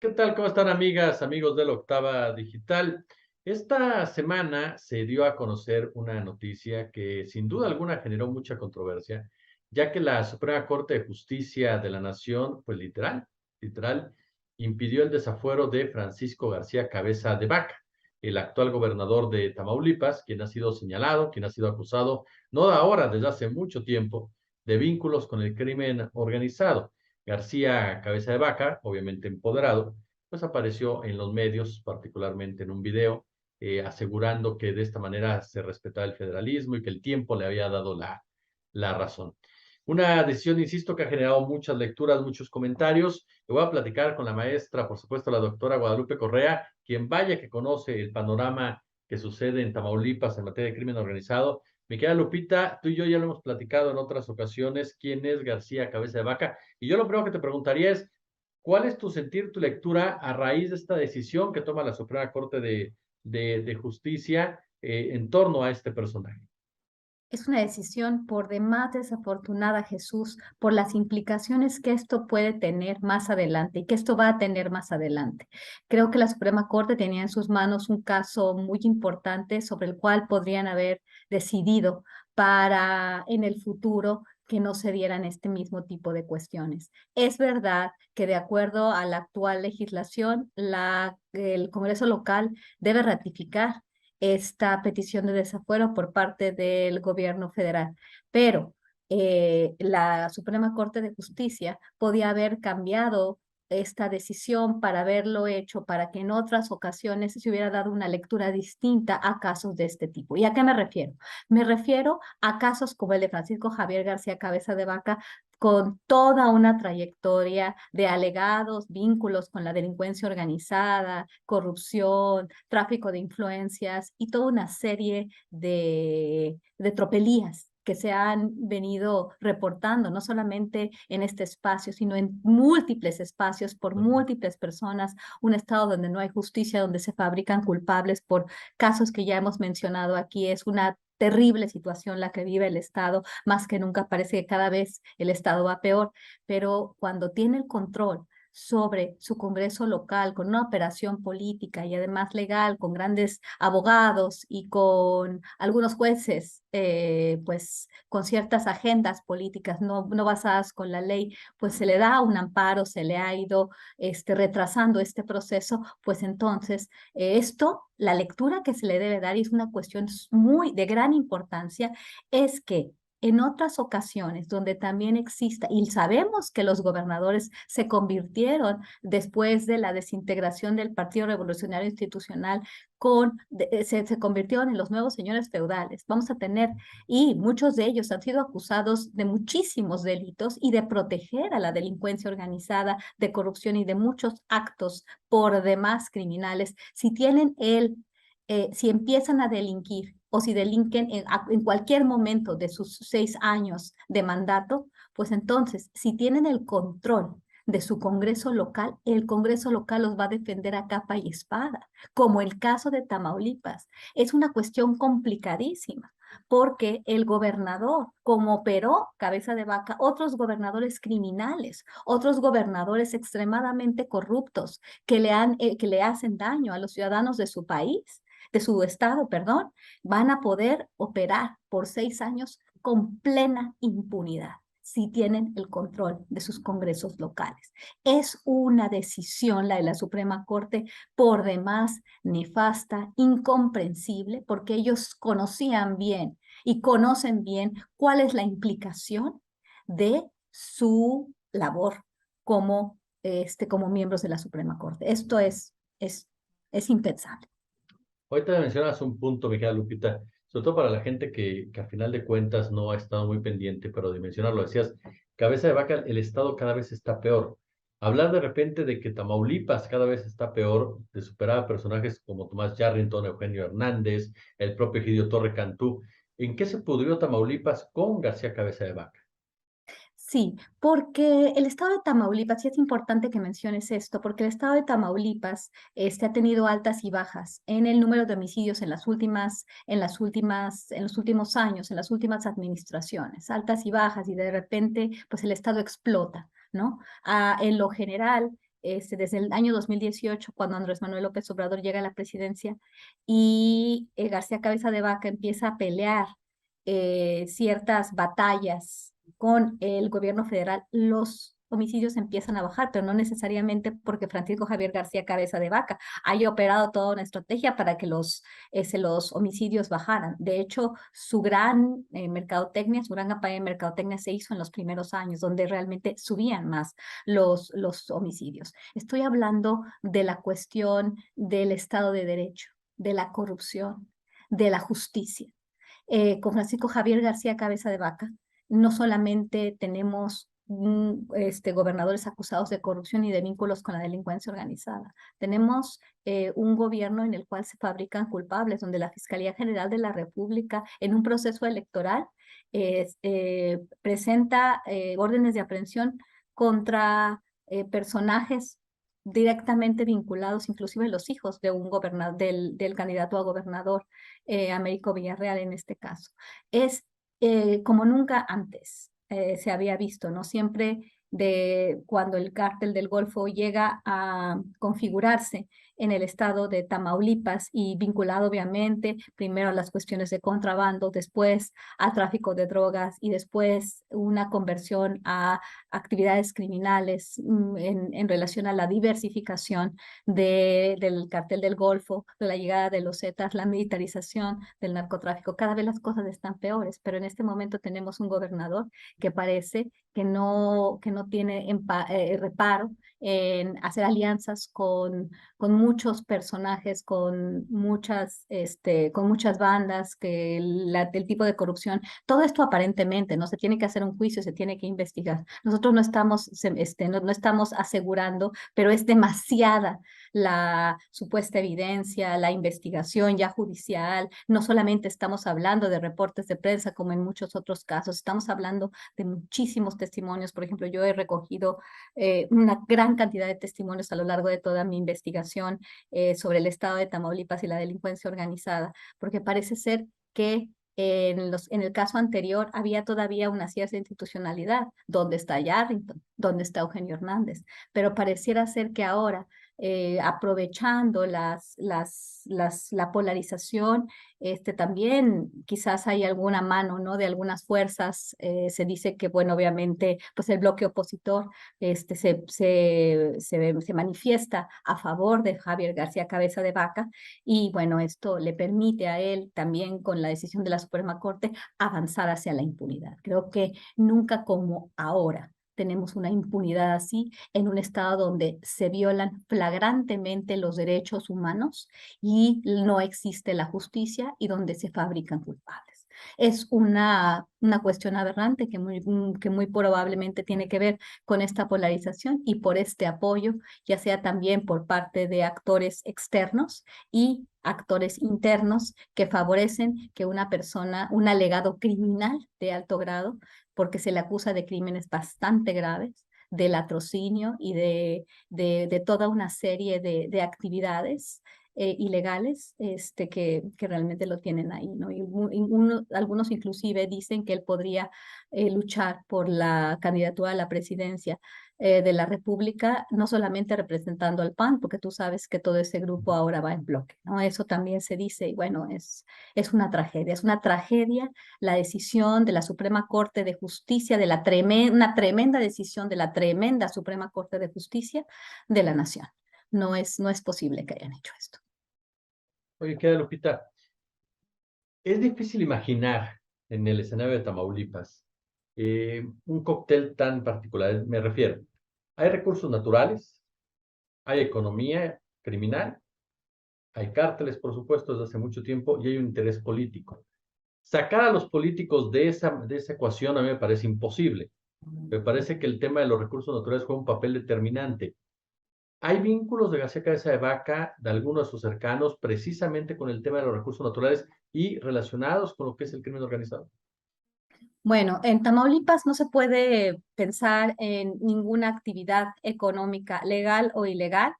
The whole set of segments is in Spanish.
¿Qué tal? ¿Cómo están amigas, amigos de la Octava Digital? Esta semana se dio a conocer una noticia que sin duda alguna generó mucha controversia, ya que la Suprema Corte de Justicia de la Nación, pues literal, impidió el desafuero de Francisco García Cabeza de Vaca, el actual gobernador de Tamaulipas, quien ha sido señalado, quien ha sido acusado, no de ahora, desde hace mucho tiempo, de vínculos con el crimen organizado. García Cabeza de Vaca, obviamente empoderado, pues apareció en los medios, particularmente en un video, asegurando que de esta manera se respetaba el federalismo y que el tiempo le había dado la razón. Una decisión, insisto, que ha generado muchas lecturas, muchos comentarios. Le voy a platicar con la maestra, por supuesto, la doctora Guadalupe Correa, quien vaya que conoce el panorama que sucede en Tamaulipas en materia de crimen organizado. Mi querida Lupita, tú y yo ya lo hemos platicado en otras ocasiones, quién es García Cabeza de Vaca. Y yo lo primero que te preguntaría es, ¿cuál es tu sentir, tu lectura a raíz de esta decisión que toma la Suprema Corte de Justicia en torno a este personaje? Es una decisión por demás desafortunada, Jesús, por las implicaciones que esto puede tener más adelante y que esto va a tener más adelante. Creo que la Suprema Corte tenía en sus manos un caso muy importante sobre el cual podrían haber decidido para en el futuro que no se dieran este mismo tipo de cuestiones. Es verdad que de acuerdo a la actual legislación, el Congreso local debe ratificar esta petición de desafuero por parte del gobierno federal. Pero la Suprema Corte de Justicia podía haber cambiado esta decisión para haberlo hecho, para que en otras ocasiones se hubiera dado una lectura distinta a casos de este tipo. ¿Y a qué me refiero? Me refiero a casos como el de Francisco Javier García Cabeza de Vaca, con toda una trayectoria de alegados vínculos con la delincuencia organizada, corrupción, tráfico de influencias y toda una serie de tropelías que se han venido reportando, no solamente en este espacio, sino en múltiples espacios por múltiples personas, un estado donde no hay justicia, donde se fabrican culpables por casos que ya hemos mencionado aquí. Es una terrible situación la que vive el Estado, más que nunca parece que cada vez el Estado va peor, pero cuando tiene el control sobre su Congreso local con una operación política y además legal, con grandes abogados y con algunos jueces, pues con ciertas agendas políticas no basadas con la ley, pues se le da un amparo, se le ha ido retrasando este proceso, pues entonces la lectura que se le debe dar, y es una cuestión muy de gran importancia, es que en otras ocasiones donde también exista, y sabemos que los gobernadores se convirtieron después de la desintegración del Partido Revolucionario Institucional, se convirtieron en los nuevos señores feudales. Vamos a tener, y muchos de ellos han sido acusados de muchísimos delitos y de proteger a la delincuencia organizada, de corrupción y de muchos actos por demás criminales. Si empiezan a delinquir o si delinquen en cualquier momento de sus 6 años de mandato, pues entonces, si tienen el control de su Congreso local, el Congreso local los va a defender a capa y espada, como el caso de Tamaulipas. Es una cuestión complicadísima, porque el gobernador, como operó Cabeza de Vaca, otros gobernadores criminales, otros gobernadores extremadamente corruptos que le hacen daño a los ciudadanos de su país, de su estado, perdón, van a poder operar por 6 años con plena impunidad si tienen el control de sus congresos locales. Es una decisión, la de la Suprema Corte, por demás nefasta, incomprensible, porque ellos conocían bien y conocen bien cuál es la implicación de su labor como miembros de la Suprema Corte. Esto es impensable. Ahorita mencionas un punto, mi querida Lupita, sobre todo para la gente que a final de cuentas no ha estado muy pendiente, pero de mencionarlo, decías, Cabeza de Vaca, el estado cada vez está peor. Hablar de repente de que Tamaulipas cada vez está peor, de superar a personajes como Tomás Yarrington, Eugenio Hernández, el propio Egidio Torre Cantú. ¿En qué se pudrió Tamaulipas con García Cabeza de Vaca? Sí, porque el estado de Tamaulipas, y es importante que menciones esto, porque el estado de Tamaulipas ha tenido altas y bajas en el número de homicidios en los últimos años, en las últimas administraciones, altas y bajas, y de repente, pues el estado explota, ¿no? En lo general, desde el año 2018, cuando Andrés Manuel López Obrador llega a la presidencia y García Cabeza de Vaca empieza a pelear ciertas batallas con el gobierno federal, los homicidios empiezan a bajar, pero no necesariamente porque Francisco Javier García Cabeza de Vaca haya operado toda una estrategia para que los homicidios bajaran. De hecho, su gran mercadotecnia, su gran campaña de mercadotecnia se hizo en los primeros años, donde realmente subían más los homicidios. Estoy hablando de la cuestión del Estado de Derecho, de la corrupción, de la justicia. Con Francisco Javier García Cabeza de Vaca, no solamente tenemos gobernadores acusados de corrupción y de vínculos con la delincuencia organizada. Tenemos un gobierno en el cual se fabrican culpables, donde la Fiscalía General de la República, en un proceso electoral, presenta órdenes de aprehensión contra personajes directamente vinculados, inclusive los hijos de un gobernador, del candidato a gobernador, Américo Villarreal en este caso. Es como nunca antes se había visto, ¿no? Siempre cuando el cártel del Golfo llega a configurarse en el estado de Tamaulipas y vinculado obviamente primero a las cuestiones de contrabando, después a tráfico de drogas y después una conversión a actividades criminales en relación a la diversificación del cártel del Golfo, de la llegada de los Zetas, la militarización del narcotráfico. Cada vez las cosas están peores, pero en este momento tenemos un gobernador que parece que no tiene reparo en hacer alianzas con muchos personajes, con muchas bandas, el tipo de corrupción. Todo esto aparentemente, ¿no? Se tiene que hacer un juicio, se tiene que investigar. Nosotros no estamos asegurando, pero es demasiada la supuesta evidencia, la investigación ya judicial. No solamente estamos hablando de reportes de prensa como en muchos otros casos, estamos hablando de muchísimos testimonios. Por ejemplo, yo he recogido una gran cantidad de testimonios a lo largo de toda mi investigación sobre el estado de Tamaulipas y la delincuencia organizada, porque parece ser que en el caso anterior había todavía una cierta institucionalidad. ¿Dónde está Yarrington? ¿Dónde está Eugenio Hernández? Pero pareciera ser que ahora, aprovechando la polarización, también quizás hay alguna mano, ¿no? De algunas fuerzas. Se dice que, bueno, obviamente, pues el bloque opositor se manifiesta a favor de Javier García Cabeza de Vaca, y bueno, esto le permite a él también, con la decisión de la Suprema Corte, avanzar hacia la impunidad. Creo que nunca como ahora tenemos una impunidad así en un estado donde se violan flagrantemente los derechos humanos y no existe la justicia y donde se fabrican culpables. Es una cuestión aberrante que muy probablemente tiene que ver con esta polarización y por este apoyo, ya sea también por parte de actores externos y actores internos que favorecen que una persona, un alegado criminal de alto grado, porque se le acusa de crímenes bastante graves, de latrocinio y de toda una serie de actividades ilegales que realmente lo tienen ahí, ¿no? Y algunos inclusive dicen que él podría luchar por la candidatura a la presidencia de la República, no solamente representando al PAN, porque tú sabes que todo ese grupo ahora va en bloque, ¿no? Eso también se dice y bueno, es una tragedia la decisión de la Suprema Corte de Justicia, una tremenda decisión de la tremenda Suprema Corte de Justicia de la Nación. No es posible que hayan hecho esto. Oye, queda Lupita, es difícil imaginar en el escenario de Tamaulipas un cóctel tan particular. Me refiero, hay recursos naturales, hay economía criminal, hay cárteles, por supuesto, desde hace mucho tiempo, y hay un interés político. Sacar a los políticos de esa ecuación a mí me parece imposible. Me parece que el tema de los recursos naturales juega un papel determinante. Hay vínculos de García Cabeza de Vaca, de algunos de sus cercanos, precisamente con el tema de los recursos naturales y relacionados con lo que es el crimen organizado. Bueno, en Tamaulipas no se puede pensar en ninguna actividad económica legal o ilegal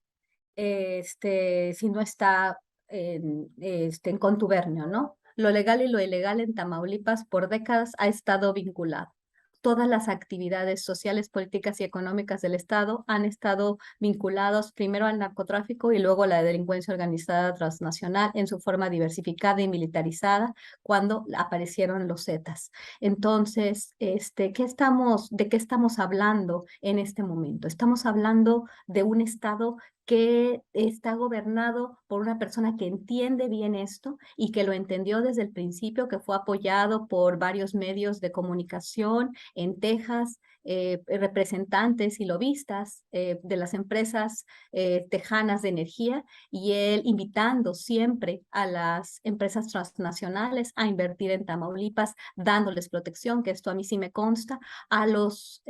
si no está en contubernio, ¿no? Lo legal y lo ilegal en Tamaulipas por décadas ha estado vinculado. todas las actividades sociales, políticas y económicas del Estado han estado vinculados primero al narcotráfico y luego a la delincuencia organizada transnacional en su forma diversificada y militarizada cuando aparecieron los Zetas. Entonces, ¿de qué estamos hablando en este momento? Estamos hablando de un Estado que está gobernado por una persona que entiende bien esto y que lo entendió desde el principio, que fue apoyado por varios medios de comunicación en Texas, representantes y lobistas de las empresas tejanas de energía, y él invitando siempre a las empresas transnacionales a invertir en Tamaulipas, dándoles protección, que esto a mí sí me consta, a los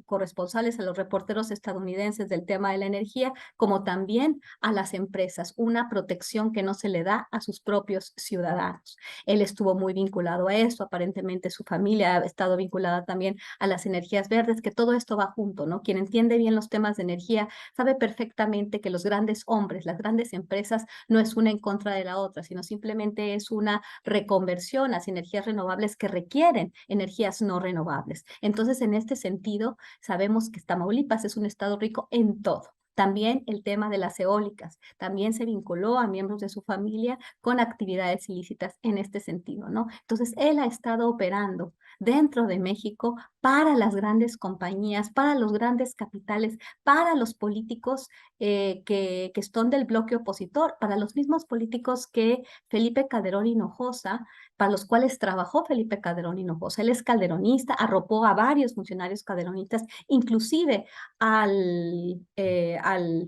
corresponsales, a los reporteros estadounidenses del tema de la energía, como también a las empresas, una protección que no se le da a sus propios ciudadanos. Él estuvo muy vinculado a esto, aparentemente su familia ha estado vinculada también a las energías verdes, que todo esto va junto, ¿no? Quien entiende bien los temas de energía sabe perfectamente que los grandes hombres, las grandes empresas, no es una en contra de la otra, sino simplemente es una reconversión a energías renovables que requieren energías no renovables. Entonces, en este sentido, sabemos que Tamaulipas es un estado rico en todo. También el tema de las eólicas, también se vinculó a miembros de su familia con actividades ilícitas en este sentido, ¿no? Entonces, él ha estado operando dentro de México para las grandes compañías, para los grandes capitales, para los políticos que son del bloque opositor, para los mismos políticos que Felipe Calderón Hinojosa, para los cuales trabajó Felipe Calderón Hinojosa. Él es calderonista, arropó a varios funcionarios calderonistas, inclusive al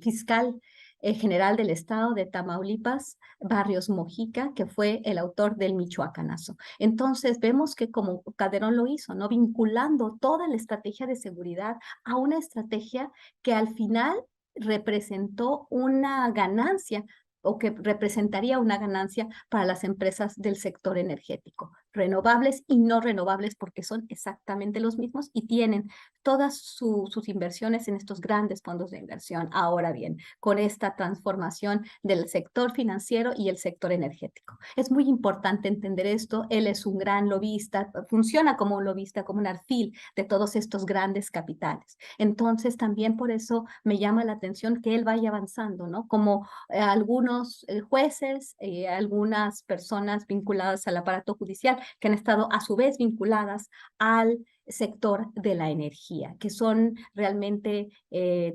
fiscal general del estado de Tamaulipas, Barrios Mojica, que fue el autor del Michoacanazo. Entonces vemos que como Calderón lo hizo, ¿no? Vinculando toda la estrategia de seguridad a una estrategia que al final representó una ganancia o que representaría una ganancia para las empresas del sector energético, renovables y no renovables, porque son exactamente los mismos y tienen todas sus inversiones en estos grandes fondos de inversión. Ahora bien, con esta transformación del sector financiero y el sector energético. Es muy importante entender esto. Él es un gran lobista, funciona como un lobista, como un alfil de todos estos grandes capitales. Entonces, también por eso me llama la atención que él vaya avanzando, ¿no? Como algunos jueces, algunas personas vinculadas al aparato judicial que han estado a su vez vinculadas al sector de la energía, que son realmente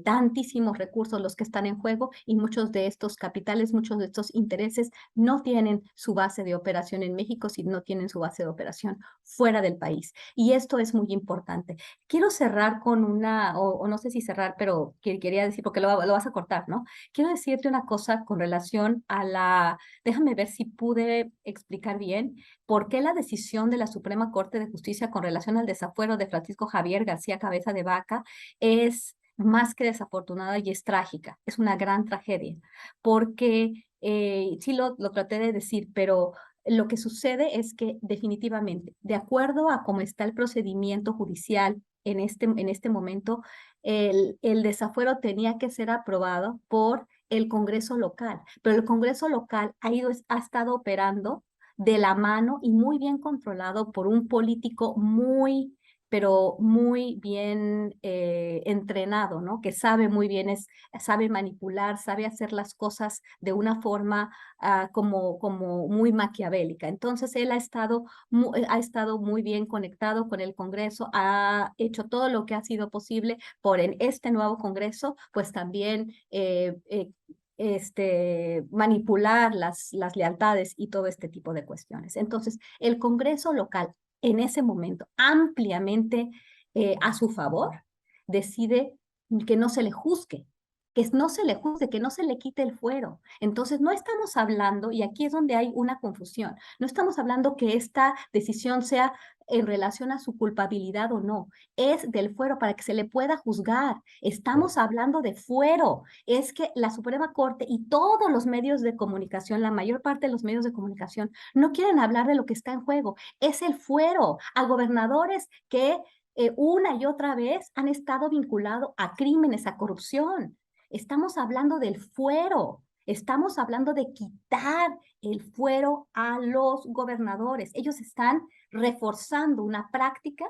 tantísimos recursos los que están en juego y muchos de estos capitales, muchos de estos intereses no tienen su base de operación en México, sino tienen su base de operación fuera del país. Y esto es muy importante. Quiero cerrar con o no sé si cerrar, pero quería decir, porque lo vas a cortar, ¿no? Quiero decirte una cosa con relación déjame ver si pude explicar bien por qué la decisión de la Suprema Corte de Justicia con relación al desafuero de Francisco Javier García Cabeza de Vaca es más que desafortunada y es trágica, es una gran tragedia, porque sí lo traté de decir, pero lo que sucede es que definitivamente, de acuerdo a cómo está el procedimiento judicial en este momento, el desafuero tenía que ser aprobado por el Congreso local, pero el Congreso local ha estado operando de la mano y muy bien controlado por un político pero muy bien entrenado, ¿no? Que sabe muy bien, sabe manipular, sabe hacer las cosas de una forma como muy maquiavélica. Entonces, él ha estado muy bien conectado con el Congreso, ha hecho todo lo que ha sido posible por en este nuevo Congreso, pues también manipular las lealtades y todo este tipo de cuestiones. Entonces, el Congreso local, en ese momento, ampliamente a su favor, decide que no se le juzgue, que no se le quite el fuero. Entonces, no estamos hablando, y aquí es donde hay una confusión, no estamos hablando que esta decisión sea en relación a su culpabilidad o no, es del fuero para que se le pueda juzgar. Estamos hablando de fuero. Es que la Suprema Corte y todos los medios de comunicación, la mayor parte de los medios de comunicación, no quieren hablar de lo que está en juego. Es el fuero a gobernadores que una y otra vez han estado vinculados a crímenes, a corrupción. Estamos hablando del fuero. Estamos hablando de quitar el fuero a los gobernadores. Ellos están reforzando una práctica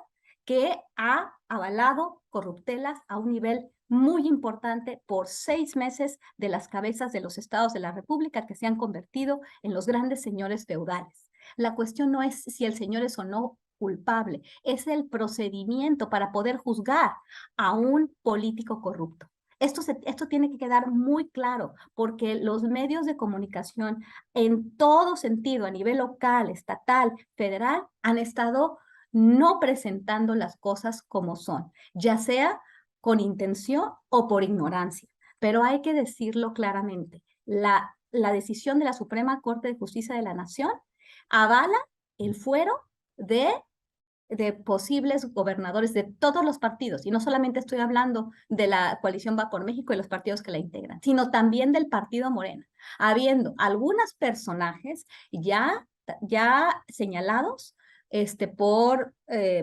que ha avalado corruptelas a un nivel muy importante por 6 meses de las cabezas de los estados de la República que se han convertido en los grandes señores feudales. La cuestión no es si el señor es o no culpable, es el procedimiento para poder juzgar a un político corrupto. Esto tiene que quedar muy claro, porque los medios de comunicación en todo sentido, a nivel local, estatal, federal, han estado no presentando las cosas como son, ya sea con intención o por ignorancia. Pero hay que decirlo claramente, la decisión de la Suprema Corte de Justicia de la Nación avala el fuero de posibles gobernadores de todos los partidos, y no solamente estoy hablando de la coalición Va por México y los partidos que la integran, sino también del partido Morena, habiendo algunos personajes ya señalados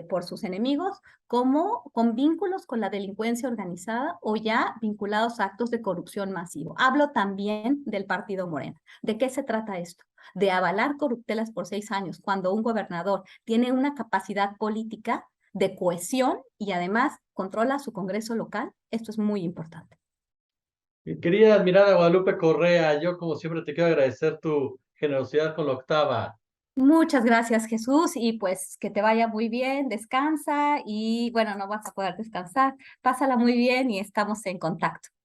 por sus enemigos como con vínculos con la delincuencia organizada o ya vinculados a actos de corrupción masivo. Hablo también del partido Morena. ¿De qué se trata esto? De avalar corruptelas por 6 años cuando un gobernador tiene una capacidad política de cohesión y además controla su Congreso local. Esto es muy importante. Querida admirada Guadalupe Correa, yo como siempre te quiero agradecer tu generosidad con la octava. Muchas gracias, Jesús, y pues que te vaya muy bien, descansa y bueno, no vas a poder descansar, pásala muy bien y estamos en contacto.